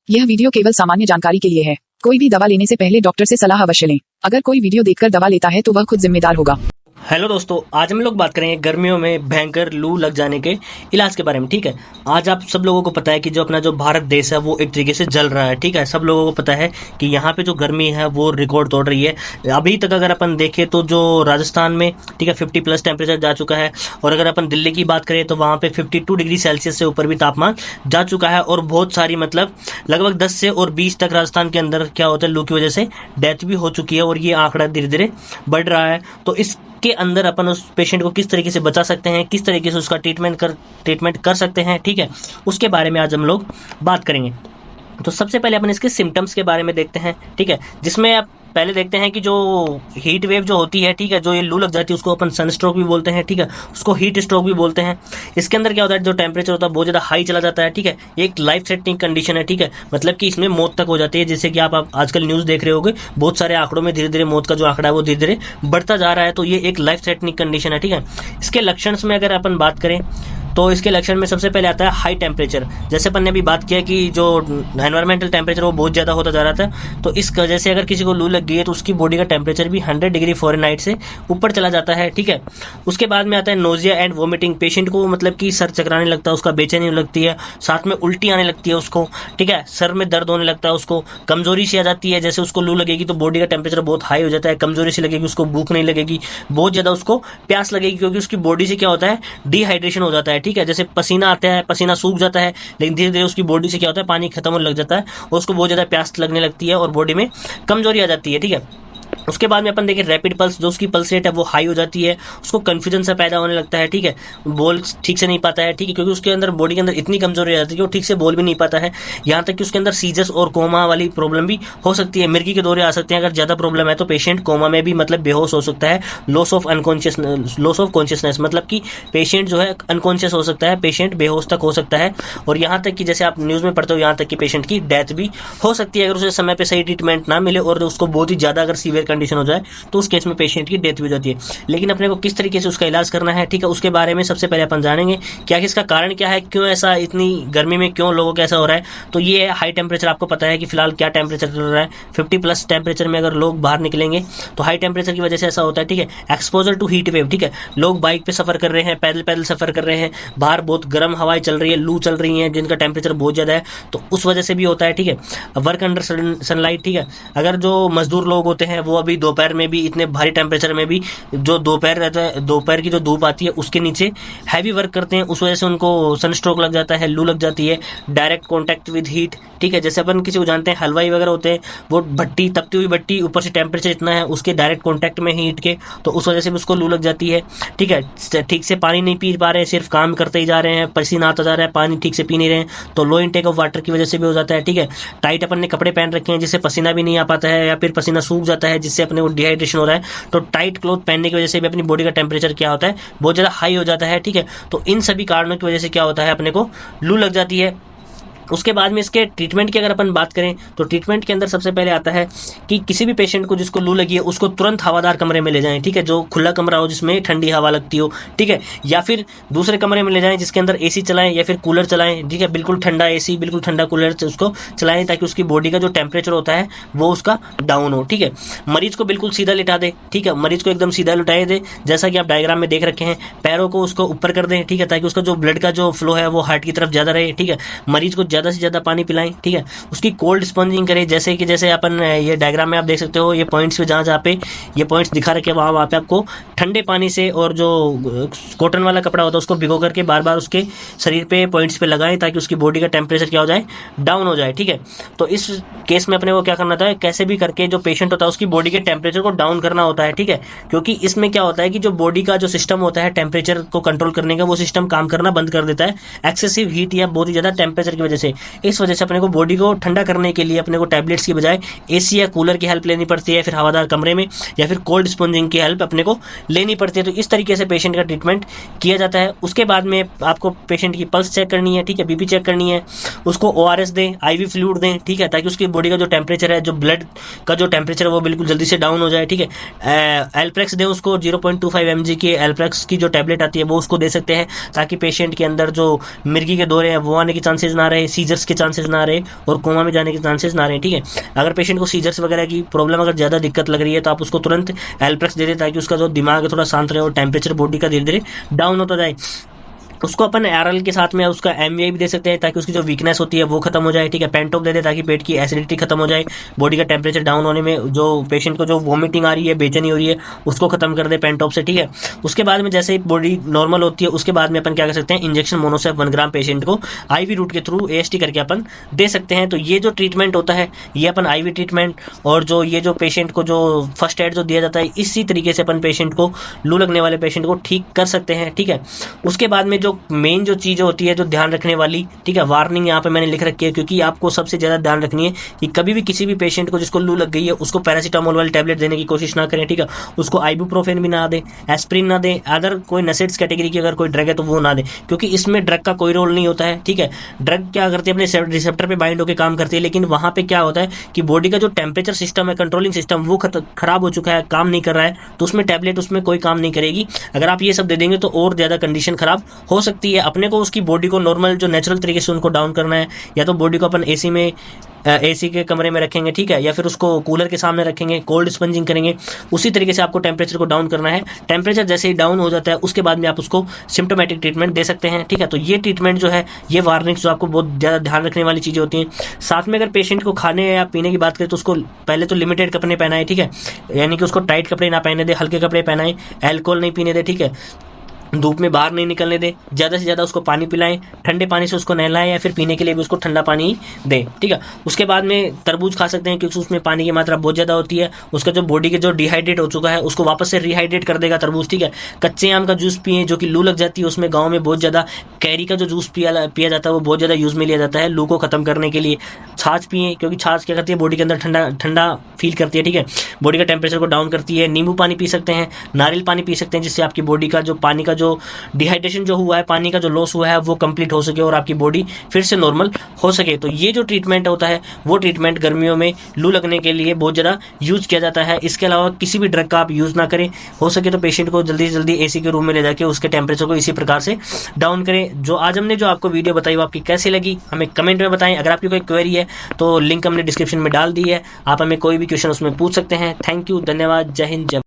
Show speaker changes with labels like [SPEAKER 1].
[SPEAKER 1] यह वीडियो केवल सामान्य जानकारी के लिए है। कोई भी दवा लेने से पहले डॉक्टर से सलाह अवश्य लें। अगर कोई वीडियो देखकर दवा लेता है तो वह खुद जिम्मेदार होगा।
[SPEAKER 2] हेलो दोस्तों, आज हम लोग बात करेंगे गर्मियों में भयंकर लू लग जाने के इलाज के बारे में। ठीक है, आज आप सब लोगों को पता है कि जो अपना जो भारत देश है वो एक तरीके से जल रहा है। ठीक है, सब लोगों को पता है कि यहाँ पे जो गर्मी है वो रिकॉर्ड तोड़ रही है। अभी तक अगर अपन देखें तो जो राजस्थान में ठीक है 50+ टेम्परेचर जा चुका है, और अगर अपन दिल्ली की बात करें तो वहाँ पे 52 डिग्री सेल्सियस से ऊपर भी तापमान जा चुका है। और बहुत सारी मतलब लगभग 10 से और 20 तक राजस्थान के अंदर क्या होता है लू की वजह से डेथ भी हो चुकी है, और ये आंकड़ा धीरे धीरे बढ़ रहा है। तो इस के अंदर अपन उस पेशेंट को किस तरीके से बचा सकते हैं, किस तरीके से उसका ट्रीटमेंट कर सकते हैं, ठीक है, उसके बारे में आज हम लोग बात करेंगे। तो सबसे पहले अपन इसके सिम्टम्स के बारे में देखते हैं। ठीक है, जिसमें आप पहले देखते हैं कि जो हीट वेव जो होती है, ठीक है, जो ये लू लग जाती है उसको अपन सन स्ट्रोक भी बोलते हैं। ठीक है, उसको हीट स्ट्रोक भी बोलते हैं। इसके अंदर क्या होता है, जो टेम्परेचर होता है बहुत ज़्यादा हाई चला जाता है। ठीक है, एक लाइफ थ्रेटनिंग कंडीशन है। ठीक है, मतलब कि इसमें मौत तक हो जाती है, जैसे कि आप आजकल न्यूज़ देख रहे होंगे, बहुत सारे आंकड़ों में धीरे धीरे मौत का जो आंकड़ा है वो धीरे धीरे बढ़ता जा रहा है। तो ये एक लाइफ थ्रेटनिंग कंडीशन है। ठीक है, इसके लक्षण में अगर अपन बात करें तो इसके लक्षण में सबसे पहले आता है हाई टेम्परेचर। जैसे अपन ने अभी बात किया कि जो एनवायरमेंटल टेम्परेचर वो बहुत ज़्यादा होता जा रहा था, तो इस वजह से अगर किसी को लू लग गई है तो उसकी बॉडी का टेम्परेचर भी 100 डिग्री फ़ारेनहाइट से ऊपर चला जाता है। ठीक है, उसके बाद में आता है नोजिया एंड वोमिटिंग। पेशेंट को मतलब कि सर चकराने लगता है, उसका बेचैनी लगती है, साथ में उल्टी आने लगती है उसको। ठीक है, सर में दर्द होने लगता है उसको, कमजोरी सी आ जाती है। जैसे उसको लू लगेगी तो बॉडी का टेम्परेचर बहुत हाई हो जाता है, कमजोरी सी लगेगी, उसको भूख नहीं लगेगी, बहुत ज़्यादा उसको प्यास लगेगी, क्योंकि उसकी बॉडी से क्या होता है डिहाइड्रेशन हो जाता है। ठीक है, जैसे पसीना आता है, पसीना सूख जाता है, लेकिन धीरे धीरे उसकी बॉडी से क्या होता है पानी खत्म होने लग जाता है और उसको बहुत ज्यादा प्यास लगने लगती है और बॉडी में कमजोरी आ जाती है। ठीक है, उसके बाद में अपन देखें रैपिड पल्स, जो उसकी पल्स रेट है वो हाई हो जाती है, उसको कंफ्यूजन सा पैदा होने लगता है। ठीक है, बोल ठीक से नहीं पाता है। ठीक है, क्योंकि उसके अंदर बॉडी के अंदर इतनी कमजोरी आ जाती है कि वो ठीक से बोल भी नहीं पाता है। यहाँ तक कि उसके अंदर सीजर्स और कोमा वाली प्रॉब्लम भी हो सकती है, मिर्गी के दौरे आ सकते हैं। अगर ज्यादा प्रॉब्लम है तो पेशेंट कोमा में भी मतलब बेहोश हो सकता है, लॉस ऑफ कॉन्शियसनेस, मतलब कि पेशेंट जो है अनकॉन्शियस हो सकता है, पेशेंट बेहोश तक हो सकता है। और यहाँ तक कि जैसे आप न्यूज में पढ़ते हो, यहाँ तक कि पेशेंट की डेथ भी हो सकती है अगर उसे समय पे सही ट्रीटमेंट ना मिले और उसको बहुत ही ज्यादा अगर सीवियर कंडीशन हो जाए तो उस केस में पेशेंट की डेथ भी हो जाती है। लेकिन अपने को किस तरीके से उसका इलाज करना है, ठीक है, उसके बारे में सबसे पहले अपन जानेंगे क्या इसका कारण क्या है, क्यों ऐसा इतनी गर्मी में क्यों लोगों को ऐसा हो रहा है। तो ये हाई टेम्परेचर, आपको पता है कि फिलहाल क्या टेम्परेचर चल रहा है, 50+ टेम्परेचर में अगर लोग बाहर निकलेंगे तो हाई टेम्परेचर की वजह से ऐसा होता है। ठीक है, एक्सपोजर टू हीट वेव। ठीक है, लोग बाइक पे सफर कर रहे हैं, पैदल सफर कर रहे हैं, बाहर बहुत गर्म हवाएं चल रही है, लू चल रही है, जिनका टेम्परेचर बहुत ज्यादा है, तो उस वजह से भी होता है। ठीक है, वर्क अंडर सनलाइट। ठीक है, अगर जो मजदूर लोग होते हैं वो अभी दोपहर में भी इतने भारी टेम्परेचर में भी जो दोपहर रहता है, दोपहर की जो धूप आती है उसके नीचे हैवी वर्क करते हैं, उस वजह से उनको सनस्ट्रोक लग जाता है, लू लग जाती है। Direct contact with heat. ठीक है, जैसे अपन किसी को जानते हैं हलवाई वगैरह होते हैं, वो भट्टी, तपती हुई भट्टी, ऊपर से टेम्परेचर इतना है उसके डायरेक्ट कांटेक्ट में हीट के, तो उस वजह से भी उसको लू लग जाती है। ठीक है, ठीक से पानी नहीं पी पा रहे हैं, सिर्फ काम करते ही जा रहे हैं, पसीना आता जा रहा है, पानी ठीक से पी नहीं रहे हैं, तो लो इनटेक ऑफ वाटर की वजह से भी हो जाता है। ठीक है, टाइट अपन ने कपड़े पहन रखे हैं जिससे पसीना भी नहीं आ पाता है, या फिर पसीना सूख जाता है जिससे अपने को डिहाइड्रेशन हो रहा है, तो टाइट क्लोथ पहनने की वजह से भी अपनी बॉडी का टेम्परेचर क्या होता है बहुत ज्यादा हाई हो जाता है। ठीक है, तो इन सभी कारणों की वजह से क्या होता है अपने को लू लग जाती है। उसके बाद में इसके ट्रीटमेंट की अगर अपन बात करें तो ट्रीटमेंट के अंदर सबसे पहले आता है कि किसी भी पेशेंट को जिसको लू लगी है उसको तुरंत हवादार कमरे में ले जाएं। ठीक है, जो खुला कमरा हो जिसमें ठंडी हवा लगती हो। ठीक है, या फिर दूसरे कमरे में ले जाएं जिसके अंदर एसी चलाएं या फिर कूलर चलाएं। ठीक है, बिल्कुल ठंडा एसी, बिल्कुल ठंडा कूलर उसको चलाएं ताकि उसकी बॉडी का जो टेम्परेचर होता है वो उसका डाउन हो। ठीक है, मरीज को बिल्कुल सीधा लिटा दे। ठीक है, मरीज को एकदम सीधा लिटाए दे, जैसा कि आप डायग्राम में देख रखे हैं, पैरों को उसको ऊपर कर दें। ठीक है, ताकि उसका जो ब्लड का जो फ्लो है वो हार्ट की तरफ ज्यादा रहे। ठीक है, मरीज को ज्यादा से ज्यादा पानी पिलाएं। ठीक है, उसकी कोल्ड स्पंजिंग करें, जैसे अपन ये डायग्राम में आप देख सकते हो, ये पॉइंट्स पे जहाँ पे ये पॉइंट्स दिखा रखे हैं वहाँ पे आपको ठंडे पानी से और जो कॉटन वाला कपड़ा होता है उसको भिगो करके बार बार उसके शरीर पे पॉइंट्स पे लगाएं ताकि उसकी बॉडी का टेम्परेचर क्या हो जाए, डाउन हो जाए। ठीक है, तो इस केस में अपने को क्या करना था, कैसे भी करके जो पेशेंट होता है उसकी बॉडी के टेम्परेचर को डाउन करना होता है। ठीक है, क्योंकि इसमें क्या होता है कि जो बॉडी का जो सिस्टम होता है टेम्परेचर को कंट्रोल करने का, वो सिस्टम काम करना बंद कर देता है एक्सेसिव हीट या बहुत ही ज्यादा टेम्परेचर की वजह से। इस वजह से अपने को बॉडी को ठंडा करने के लिए अपने को टैबलेट्स की बजाय एसी या कूलर की हेल्प लेनी पड़ती है, फिर हवादार कमरे में, या फिर कोल्ड स्पंजिंग की हेल्प अपने को लेनी पड़ती है। तो इस तरीके से पेशेंट का ट्रीटमेंट किया जाता है। उसके बाद में आपको पेशेंट की पल्स चेक करनी है। ठीक है, बीपी चेक करनी है, उसको ORS दें, IV फ्लूइड दें। ठीक है, ताकि उसकी बॉडी का जो टेम्परेचर है, जो ब्लड का जो टेम्परेचर है वो बिल्कुल जल्दी से डाउन हो जाए। ठीक है, एल्प्रेक्स दें उसको, 0.25 mg की एल्प्रेक्स की जो टैबलेट आती है वो उसको दे सकते हैं, ताकि पेशेंट के अंदर जो मिर्गी के दौरे हैं वो आने की चांसेस ना रहे। सीजर्स के चांसेस ना रहे और कोमा में जाने के चांसेस ना रहे, ठीक है। अगर पेशेंट को सीजर्स वगैरह की प्रॉब्लम अगर ज़्यादा दिक्कत लग रही है तो आप उसको तुरंत एल्प्रेक्स दे दें ताकि उसका जो दिमाग है थोड़ा शांत रहे और टेम्परेचर बॉडी का धीरे धीरे डाउन होता जाए। उसको अपन एरल के साथ में उसका एमवीआई भी दे सकते हैं ताकि उसकी जो वीकनेस होती है वो खत्म हो जाए, ठीक है। पेंटोप दे दे ताकि पेट की एसिडिटी खत्म हो जाए, बॉडी का टेम्परेचर डाउन होने में जो पेशेंट को जो वॉमिटिंग आ रही है, बेचैनी हो रही है, उसको खत्म कर दे पेंटोप से, ठीक है। उसके बाद में जैसे ही बॉडी नॉर्मल होती है उसके बाद में अपन क्या कर सकते हैं, इंजेक्शन मोनोसेफ 1 ग्राम पेशेंट को आईवी रूट के थ्रू एएसटी करके अपन दे सकते हैं। तो ये जो ट्रीटमेंट होता है ये अपन आईवी ट्रीटमेंट और जो ये जो पेशेंट को जो फर्स्ट एड जो दिया जाता है इसी तरीके से अपन पेशेंट को, लू लगने वाले पेशेंट को ठीक कर सकते हैं, ठीक है। उसके बाद में जो मेन जो चीज़ होती है जो ध्यान रखने वाली, ठीक है, वार्निंग यहाँ पे मैंने लिख रखी है क्योंकि आपको सबसे ज़्यादा ध्यान रखनी है कि कभी भी किसी भी पेशेंट को जिसको लू लग गई है उसको पैरासीटामोल वाली टैबलेट देने की कोशिश ना करें, ठीक है। उसको आइबुप्रोफेन भी ना दें, एस्प्रिन ना दें, अदर कोई नसेट्स कैटेगरी की अगर कोई ड्रग है तो वो ना दें क्योंकि इसमें ड्रग का कोई रोल नहीं होता है, ठीक है। ड्रग क्या करती है, अपने रिसेप्टर पे बाइंड होकर काम करती है, लेकिन वहाँ पे क्या होता है कि बॉडी का जो टेम्परेचर सिस्टम है, कंट्रोलिंग सिस्टम, वो खराब हो चुका है, काम नहीं कर रहा है, तो उसमें टैबलेट उसमें कोई काम नहीं करेगी। अगर आप ये सब दे देंगे तो और ज़्यादा कंडीशन खराब हो सकती है। अपने को उसकी बॉडी को नॉर्मल जो नेचुरल तरीके से उनको डाउन करना है, या तो बॉडी को अपन एसी के कमरे में रखेंगे, ठीक है, या फिर उसको कूलर के सामने रखेंगे, कोल्ड स्पंजिंग करेंगे, उसी तरीके से आपको टेम्परेचर को डाउन करना है। टेम्परेचर जैसे ही डाउन हो जाता है उसके बाद में आप उसको सिम्टोमेटिक ट्रीटमेंट दे सकते हैं, ठीक है। तो ये ट्रीटमेंट जो है, ये वार्निंग्स जो आपको बहुत ज़्यादा ध्यान रखने वाली चीज़ें होती हैं। साथ में अगर पेशेंट को खाने या पीने की बात करें तो उसको पहले तो लिमिटेड कपड़े पहनाए, ठीक है, यानी कि उसको टाइट कपड़े ना पहने दे, हल्के कपड़े पहनाएं, एल्कोहल नहीं पीने दे, ठीक है, धूप में बाहर नहीं निकलने दें, ज़्यादा से ज़्यादा उसको पानी पिलाएं, ठंडे पानी से उसको नहलाएं या फिर पीने के लिए भी उसको ठंडा पानी दें, ठीक है। उसके बाद में तरबूज खा सकते हैं क्योंकि उसमें पानी की मात्रा बहुत ज़्यादा होती है, उसका जो बॉडी के जो डिहाइड्रेट हो चुका है उसको वापस से रिहाइड्रेट कर देगा तरबूज, ठीक है। कच्चे आम का जूस पिए जो कि लू लग जाती है, उसमें गाँव में बहुत ज़्यादा कैरी का जो जूस पिया जाता है वो बहुत ज़्यादा यूज़ में लिया जाता है लू को ख़त्म करने के लिए। छाछ पिए क्योंकि छाछ क्या करती है, बॉडी के अंदर ठंडा ठंडा फील करती है, ठीक है, बॉडी का टेम्परेचर को डाउन करती है। नींबू पानी पी सकते हैं, नारियल पानी पी सकते हैं, जिससे आपकी बॉडी का जो पानी का जो डिहाइड्रेशन जो हुआ है, पानी का जो लॉस हुआ है वो कंप्लीट हो सके और आपकी बॉडी फिर से नॉर्मल हो सके। तो ये जो ट्रीटमेंट होता है वो ट्रीटमेंट गर्मियों में लू लगने के लिए बहुत ज़्यादा यूज किया जाता है। इसके अलावा किसी भी ड्रग का आप यूज़ ना करें, हो सके तो पेशेंट को जल्दी से जल्दी एसी के रूम में ले जाके उसके टेम्परेचर को इसी प्रकार से डाउन करें। जो आज हमने जो आपको वीडियो बताई वो आपकी कैसी लगी हमें कमेंट में बताएं। अगर आपकी कोई क्वेरी है तो लिंक हमने डिस्क्रिप्शन में डाल दी है, आप हमें कोई भी क्वेश्चन उसमें पूछ सकते हैं। थैंक यू, धन्यवाद, जय हिंद, जय